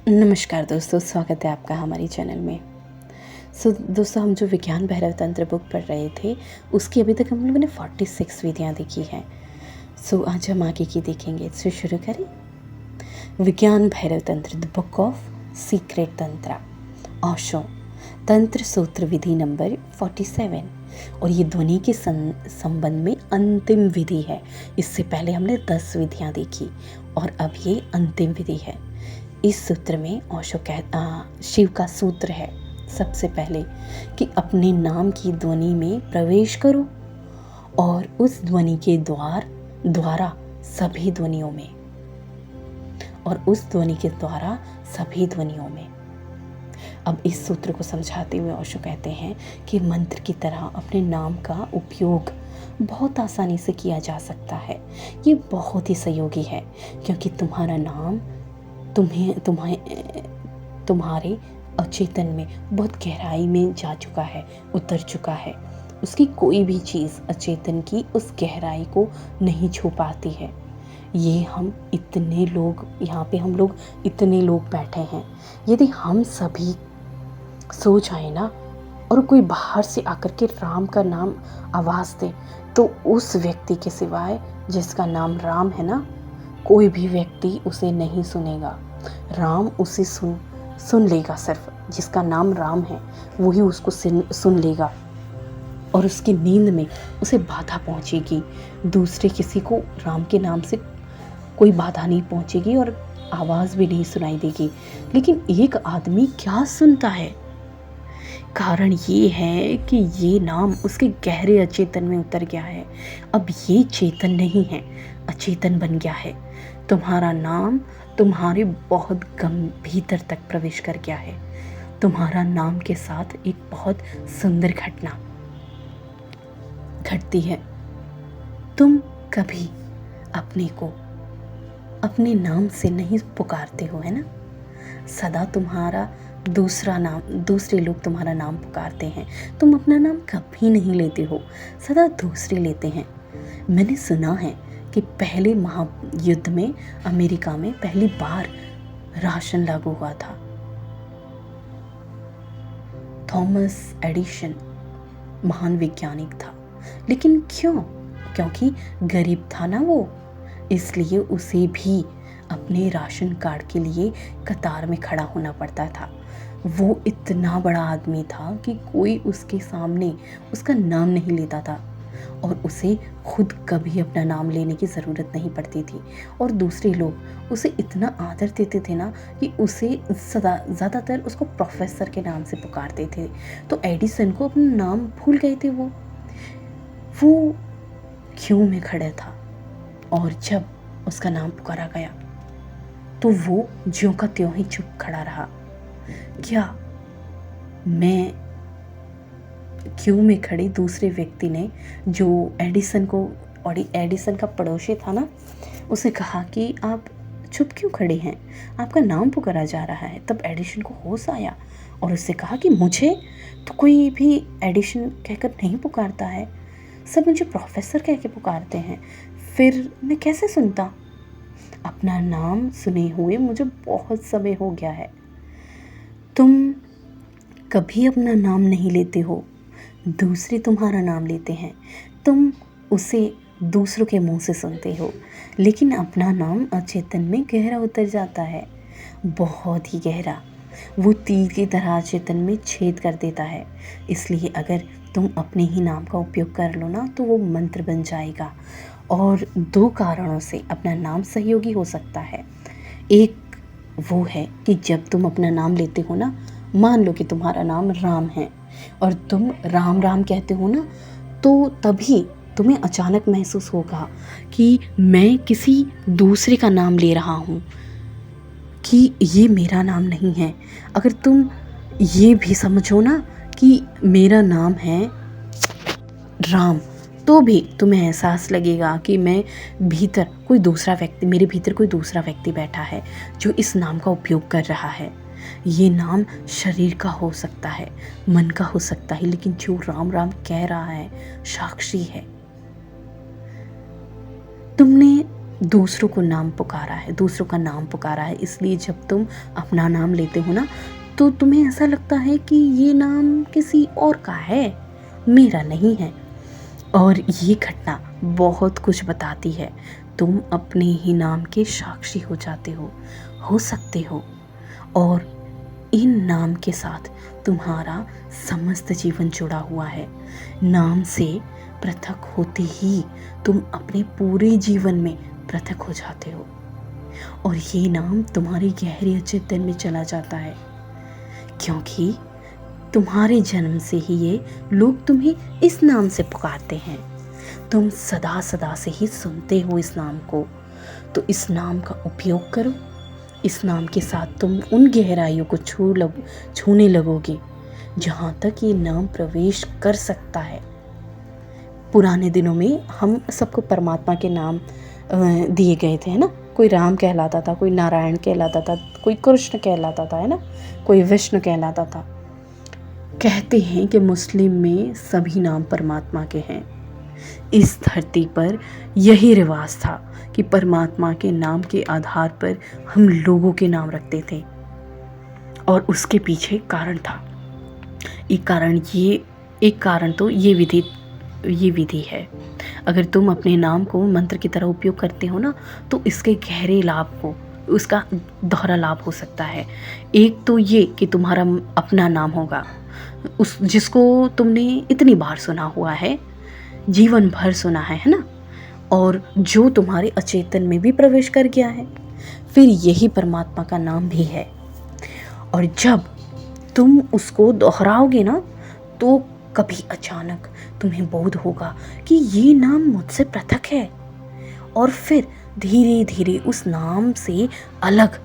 नमस्कार दोस्तों, स्वागत है आपका हमारे चैनल में। दोस्तों, हम जो विज्ञान भैरव तंत्र बुक पढ़ रहे थे उसकी अभी तक हम लोगों ने 46 विधियाँ देखी हैं। आज हम आगे की देखेंगे। शुरू करें। विज्ञान भैरव तंत्र, द बुक ऑफ सीक्रेट तंत्र, ओशो, तंत्र सूत्र विधि नंबर 47। और ये ध्वनि के संबंध में अंतिम विधि है। इससे पहले हमने 10 विधियाँ देखी और अब ये अंतिम विधि है। इस सूत्र में ओशो शिव का सूत्र है सबसे पहले कि अपने नाम की ध्वनि में प्रवेश करो और उस ध्वनि के द्वारा सभी ध्वनियों में अब इस सूत्र को समझाते हुए ओशो कहते हैं कि मंत्र की तरह अपने नाम का उपयोग बहुत आसानी से किया जा सकता है। ये बहुत ही सहयोगी है क्योंकि तुम्हारा नाम तुम्हारे अचेतन में बहुत गहराई में जा चुका है, उतर चुका है। उसकी कोई भी चीज़ अचेतन की उस गहराई को नहीं छू पाती है। ये हम इतने लोग इतने लोग बैठे हैं, यदि हम सभी सो जाए ना और कोई बाहर से आकर के राम का नाम आवाज़ दे तो उस व्यक्ति के सिवाय जिसका नाम राम है ना, कोई भी व्यक्ति उसे नहीं सुनेगा। राम उसे सुन लेगा। सिर्फ जिसका नाम राम है वही उसको सुन लेगा और उसकी नींद में उसे बाधा पहुंचेगी। दूसरे किसी को राम के नाम से कोई बाधा नहीं पहुंचेगी और आवाज़ भी नहीं सुनाई देगी। लेकिन एक आदमी क्या सुनता है? कारण ये है कि ये नाम उसके गहरे अचेतन में उतर गया है। अब ये चेतन नहीं है, अचेतन बन गया है। तुम्हारा नाम तुम्हारे बहुत भीतर तक प्रवेश कर गया है। तुम्हारा नाम के साथ एक बहुत सुंदर घटना घटती है। तुम कभी अपने को अपने नाम से नहीं पुकारते हो, है ना? सदा तुम्हारा दूसरे लोग तुम्हारा नाम पुकारते हैं। तुम अपना नाम कभी नहीं लेते हो, सदा दूसरे लेते हैं। मैंने सुना है कि पहले महायुद्ध में अमेरिका में पहली बार राशन लागू हुआ था। थॉमस एडिसन महान वैज्ञानिक था, लेकिन क्यों? क्योंकि गरीब था ना वो, इसलिए उसे भी अपने राशन कार्ड के लिए कतार में खड़ा होना पड़ता था। वो इतना बड़ा आदमी था कि कोई उसके सामने उसका नाम नहीं लेता था और उसे खुद कभी अपना नाम लेने की ज़रूरत नहीं पड़ती थी। और दूसरे लोग उसे इतना आदर देते थे ना कि उसे ज़्यादातर उसको प्रोफेसर के नाम से पुकारते थे। तो एडिसन को अपना नाम भूल गए थे। वो क्यों में खड़ा था और जब उसका नाम पुकारा गया तो वो ज्यों का त्यों ही चुप खड़ा रहा। क्या मैं क्यों में खड़े दूसरे व्यक्ति ने, जो एडिसन का पड़ोसी था ना, उसे कहा कि आप चुप क्यों खड़े हैं, आपका नाम पुकारा जा रहा है। तब एडिसन को होश आया और उससे कहा कि मुझे तो कोई भी एडिसन कहकर नहीं पुकारता है, सब मुझे प्रोफेसर कह के पुकारते हैं, फिर मैं कैसे सुनता? अपना नाम सुने हुए मुझे बहुत समय हो गया है। तुम कभी अपना नाम नहीं लेते हो, दूसरे तुम्हारा नाम लेते हैं। तुम उसे दूसरों के मुंह से सुनते हो, लेकिन अपना नाम अचेतन में गहरा उतर जाता है, बहुत ही गहरा। वो तीर की तरह अचेतन में छेद कर देता है। इसलिए अगर तुम अपने ही नाम का उपयोग कर लो ना तो वो मंत्र बन जाएगा। और 2 कारणों से अपना नाम सहयोगी हो सकता है। एक वो है कि जब तुम अपना नाम लेते हो ना, मान लो कि तुम्हारा नाम राम है और तुम राम राम कहते हो ना, तो तभी तुम्हें अचानक महसूस होगा कि मैं किसी दूसरे का नाम ले रहा हूँ, कि ये मेरा नाम नहीं है। अगर तुम ये भी समझो ना कि मेरा नाम है राम, तो भी तुम्हें एहसास लगेगा कि मेरे भीतर कोई दूसरा व्यक्ति बैठा है जो इस नाम का उपयोग कर रहा है। ये नाम शरीर का हो सकता है, मन का हो सकता है, लेकिन जो राम राम कह रहा है साक्षी है। तुमने दूसरों को नाम पुकारा है, दूसरों का नाम पुकारा है। इसलिए जब तुम अपना नाम लेते हो ना, तो तुम्हें ऐसा लगता है कि ये नाम किसी और का है, मेरा नहीं है। और ये घटना बहुत कुछ बताती है। तुम अपने ही नाम के साक्षी हो जाते हो सकते हो, और इन नाम के साथ तुम्हारा समस्त जीवन जुड़ा हुआ है। नाम से पृथक होते ही तुम अपने पूरे जीवन में पृथक हो जाते हो, और ये नाम तुम्हारे गहरे चेतन में चला जाता है, क्योंकि तुम्हारे जन्म से ही ये लोग तुम्हें इस नाम से पुकारते हैं। तुम सदा सदा से ही सुनते हो इस नाम को, तो इस नाम का उपयोग करो। इस नाम के साथ तुम उन गहराइयों को छूने लगोगे जहाँ तक ये नाम प्रवेश कर सकता है। पुराने दिनों में हम सबको परमात्मा के नाम दिए गए थे, है ना। कोई राम कहलाता था, कोई नारायण कहलाता था, कोई कृष्ण कहलाता था, है ना, कोई विष्णु कहलाता था। कहते हैं कि मुस्लिम में सभी नाम परमात्मा के हैं। इस धरती पर यही रिवाज था कि परमात्मा के नाम के आधार पर हम लोगों के नाम रखते थे, और उसके पीछे कारण था। एक कारण तो ये विधि है। अगर तुम अपने नाम को मंत्र की तरह उपयोग करते हो ना, तो इसके गहरे लाभ को, उसका दोहरा लाभ हो सकता है। एक तो ये कि तुम्हारा अपना नाम होगा, उस जिसको तुमने इतनी बार सुना हुआ है, जीवन भर सुना है ना, और जो तुम्हारे अचेतन में भी प्रवेश कर गया है। फिर यही परमात्मा का नाम भी है, और जब तुम उसको दोहराओगे ना, तो कभी अचानक तुम्हें बोध होगा कि ये नाम मुझसे पृथक है, और फिर धीरे धीरे उस नाम से अलग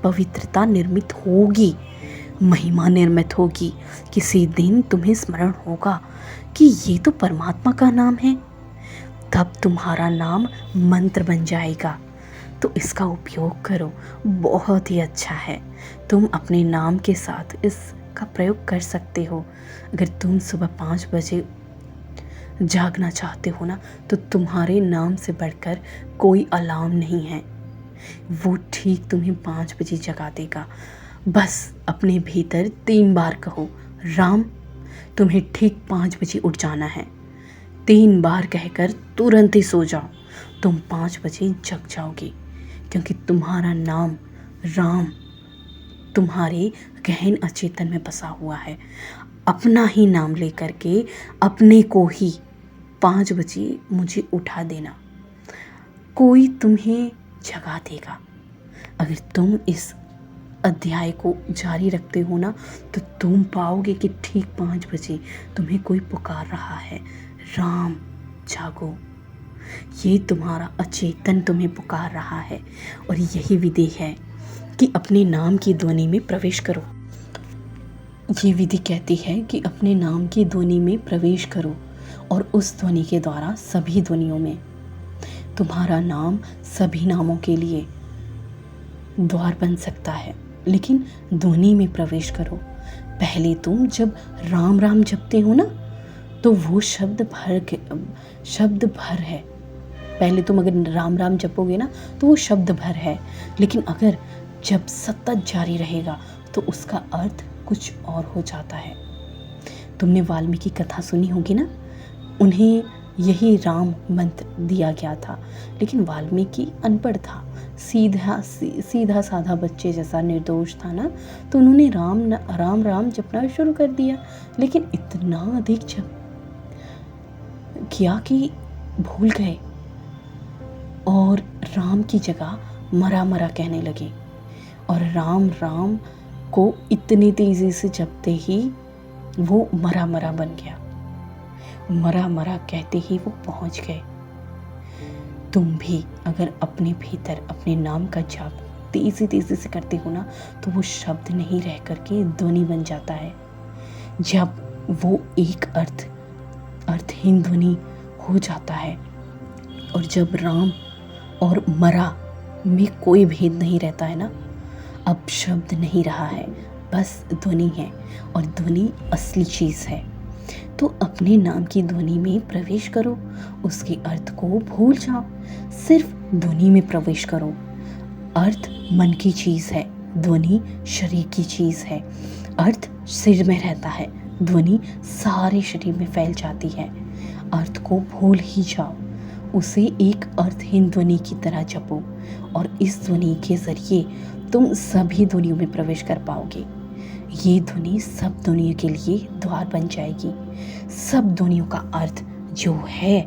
पवित्रता निर्मित होगी, महिमा निर्मित होगी। किसी दिन तुम्हें स्मरण होगा कि ये तो परमात्मा का नाम है, तब तुम्हारा नाम मंत्र बन जाएगा। तो इसका उपयोग करो, बहुत ही अच्छा है। तुम अपने नाम के साथ इसका प्रयोग कर सकते हो। अगर तुम सुबह 5 बजे जागना चाहते हो ना, तो तुम्हारे नाम से बढ़कर कोई अलार्म नहीं है, वो ठीक तुम्हें 5 बजे जगा देगा। बस अपने भीतर 3 बार कहो, राम। तुम्हें ठीक 5 बजे उठ जाना है। 3 बार कहकर तुरंत ही सो जाओ, तुम 5 बजे जग जाओगे, क्योंकि तुम्हारा नाम राम तुम्हारे गहन अचेतन में बसा हुआ है। अपना ही नाम लेकर के अपने को ही 5 बजे मुझे उठा देना, कोई तुम्हें जगा देगा। अगर तुम इस अध्याय को जारी रखते हो ना, तो तुम पाओगे कि ठीक 5 बजे तुम्हें कोई पुकार रहा है, राम जागो। ये तुम्हारा अचेतन तुम्हें पुकार रहा है, और यही विधि है कि अपने नाम की ध्वनि में प्रवेश करो। ये विधि कहती है कि अपने नाम की ध्वनि में प्रवेश करो, और उस ध्वनि के द्वारा सभी ध्वनियों में तुम्हारा नाम सभी नामों के लिए द्वार बन सकता है। लेकिन ध्वनि में प्रवेश करो। पहले तुम जब राम राम जपते हो ना, तो वो शब्द भर है। पहले तुम अगर राम राम जपोगे ना, तो वो शब्द भर है। लेकिन अगर जब सतत जारी रहेगा, तो उसका अर्थ कुछ और हो जाता है। तुमने वाल्मीकि कथा सुनी होगी ना, उन्हें यही राम मंत्र दिया गया था, लेकिन वाल्मीकि अनपढ़ था, सीधा साधा बच्चे जैसा निर्दोष था ना, तो उन्होंने राम राम जपना शुरू कर दिया। लेकिन इतना अधिक जप किया कि भूल गए, और राम की जगह मरा मरा कहने लगे, और राम राम को इतनी तेजी से जपते ही वो मरा मरा बन गया। मरा मरा कहते ही वो पहुंच गए। तुम भी अगर अपने भीतर अपने नाम का जाप तेजी तेजी से करते हो ना, तो वो शब्द नहीं रह करके ध्वनि बन जाता है। जब वो एक अर्थहीन ध्वनि हो जाता है, और जब राम और मरा में कोई भेद नहीं रहता है ना, अब शब्द नहीं रहा है, बस ध्वनि है, और ध्वनि असली चीज़ है। तो अपने नाम की ध्वनि में प्रवेश करो, उसके अर्थ को भूल जाओ, सिर्फ ध्वनि में प्रवेश करो। अर्थ मन की चीज़ है, ध्वनि शरीर की चीज़ है। अर्थ सिर में रहता है, ध्वनि सारे शरीर में फैल जाती है। अर्थ को भूल ही जाओ, उसे एक अर्थहीन ध्वनि की तरह जपो और इस ध्वनि के ज़रिए तुम सभी ध्वनियों में प्रवेश कर पाओगे। ये ध्वनि सब ध्वनियों के लिए द्वार बन जाएगी। सब ध्वनियों का अर्थ जो है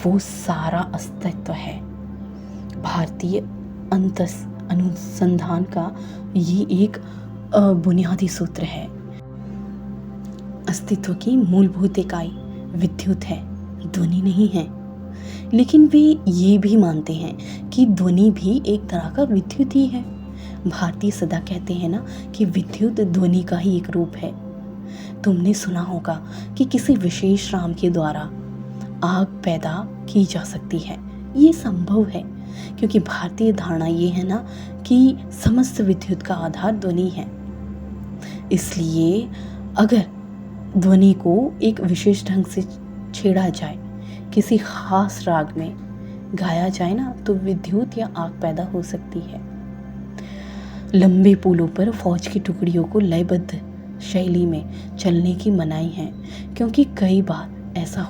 वो सारा अस्तित्व है। भारतीय अनुसंधान का ये एक बुनियादी सूत्र है। अस्तित्व की मूलभूत इकाई विद्युत है, ध्वनि नहीं है। लेकिन वे ये भी मानते हैं कि ध्वनि भी एक तरह का विद्युत ही है। भारतीय सदा कहते हैं ना कि विद्युत ध्वनि का ही एक रूप है। तुमने सुना होगा कि किसी विशेष राम के द्वारा आग पैदा की जा सकती है। ये संभव है क्योंकि भारतीय धारणा ये है ना कि समस्त विद्युत का आधार ध्वनि है। इसलिए अगर ध्वनि को एक विशेष ढंग से छेड़ा जाए, किसी खास राग में गाया जाए ना, तो विद्युत या आग पैदा हो सकती है। लंबे पुलों पर फौज की टुकड़ियों को लयबद्ध शैली में चलने की मनाही है क्योंकि कई बार ऐसा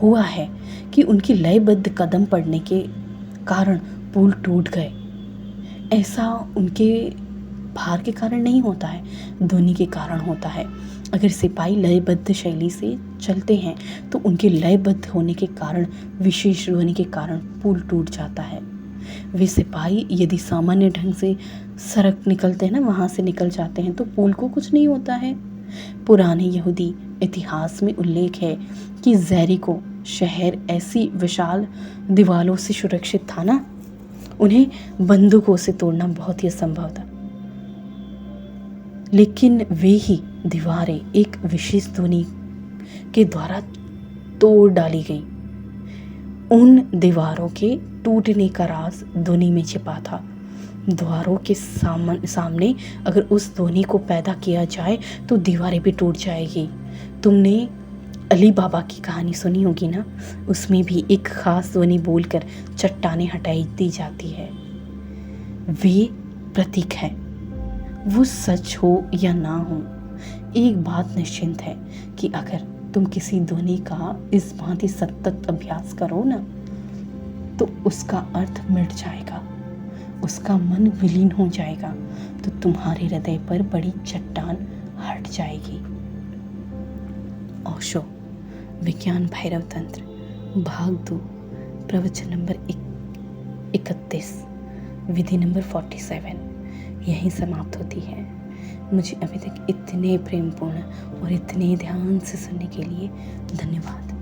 हुआ है कि उनकी लयबद्ध कदम पड़ने के कारण पुल टूट गए। ऐसा उनके भार के कारण नहीं होता है, ध्वनि के कारण होता है। अगर सिपाही लयबद्ध शैली से चलते हैं तो उनके लयबद्ध होने के कारण, विशेष ध्वनि के कारण पुल टूट जाता है। वे सिपाही यदि सामान्य ढंग से सड़क निकलते हैं ना, वहाँ से निकल जाते हैं तो पुल को कुछ नहीं होता है। पुराने यहूदी इतिहास में उल्लेख है कि जेरिको शहर ऐसी विशाल दीवारों से सुरक्षित था ना, उन्हें बंदूकों से तोड़ना बहुत ही असंभव था। लेकिन वे ही दीवारें एक विशेष ध्वनि के द्वारा तोड़ डाली गई। उन दीवारों के टूटने का राज ध्वनि में छिपा था। द्वारों के सामने अगर उस ध्वनि को पैदा किया जाए तो दीवारें भी टूट जाएगी। तुमने अली बाबा की कहानी सुनी होगी ना, उसमें भी एक खास ध्वनि बोलकर चट्टानें हटाई दी जाती है। वे प्रतीक है, वो सच हो या ना हो, एक बात निश्चिंत है कि अगर तुम किसी ध्वनि का इस भांति सतत अभ्यास करो ना, तो उसका अर्थ मिट जाएगा, उसका मन विलीन हो जाएगा, तो तुम्हारे हृदय पर बड़ी चट्टान हट जाएगी। ओशो, विज्ञान भैरव तंत्र, भाग 2, प्रवचन नंबर 31, विधि नंबर 47 यहीं समाप्त होती है। मुझे अभी तक इतने प्रेमपूर्ण और इतने ध्यान से सुनने के लिए धन्यवाद।